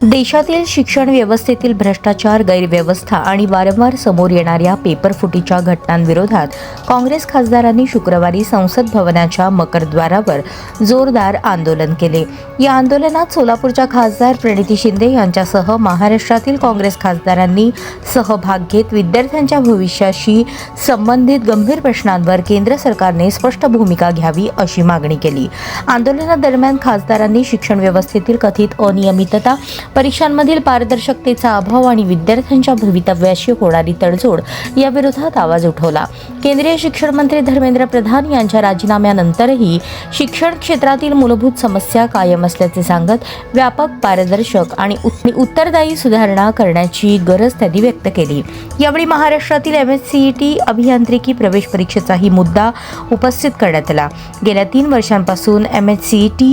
देशातील शिक्षण व्यवस्थेतील भ्रष्टाचार, गैरव्यवस्था आणि वारंवार समोर येणाऱ्या पेपरफुटीच्या घटनांविरोधात काँग्रेस खासदारांनी शुक्रवारी संसद भवनाच्या मकरद्वारावर जोरदार आंदोलन केले। या आंदोलनात सोलापूरच्या खासदार प्रणिती शिंदे यांच्यासह महाराष्ट्रातील काँग्रेस खासदारांनी सहभाग घेत विद्यार्थ्यांच्या भविष्याशी संबंधित गंभीर प्रश्नांवर केंद्र सरकारने स्पष्ट भूमिका घ्यावी अशी मागणी केली। आंदोलनादरम्यान खासदारांनी शिक्षण व्यवस्थेतील कथित अनियमितता, परीक्षांमधील पारदर्शकतेचा अभाव आणि विद्यार्थ्यांच्या भवितव्याशी होणारी तडजोड या विरोधात आवाज उठवला। केंद्रीय शिक्षण मंत्री धर्मेंद्र प्रधान यांच्या राजीनाम्यानंतरही शिक्षण क्षेत्रातील मूलभूत समस्या कायम असल्याचे सांगत व्यापक, पारदर्शक आणि उत्तरदायी सुधारणा करण्याची गरज त्यांनी व्यक्त केली। यावेळी महाराष्ट्रातील MHCET अभियांत्रिकी प्रवेश परीक्षेचाही मुद्दा उपस्थित करण्यात आला। गेल्या 3 वर्षांपासून MHCET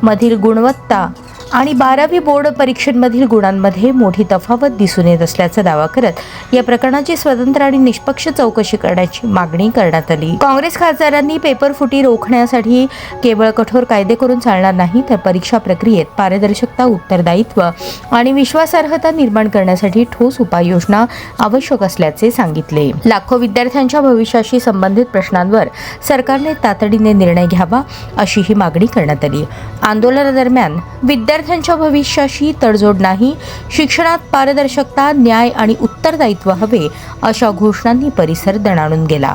मधील गुणवत्ता आणि 12वी बोर्ड परीक्षांमधील गुणांमध्ये मोठी तफावत दिसून येत असल्याचा दावा करत या प्रकरणाची स्वतंत्र आणि निष्पक्ष चौकशी करण्याची मागणी करण्यात आली। काँग्रेस खासदारांनी पेपरफुटी रोखण्यासाठी केवळ कठोर कायदे करून चालणार नाही, तर परीक्षा प्रक्रियेत पारदर्शकता, उत्तरदायित्व आणि विश्वासार्हता निर्माण करण्यासाठी ठोस उपाययोजना आवश्यक असल्याचे सांगितले। लाखो विद्यार्थ्यांच्या भविष्याशी संबंधित प्रश्नांवर सरकारने तातडीने निर्णय घ्यावा अशीही मागणी करण्यात आली। आंदोलनादरम्यान विद्यार्थ्यांच्या भविष्याशी तडजोड नाही, शिक्षणात पारदर्शकता, न्याय आणि उत्तरदायित्व हवे अशा घोषणांनी परिसर दणाणून गेला।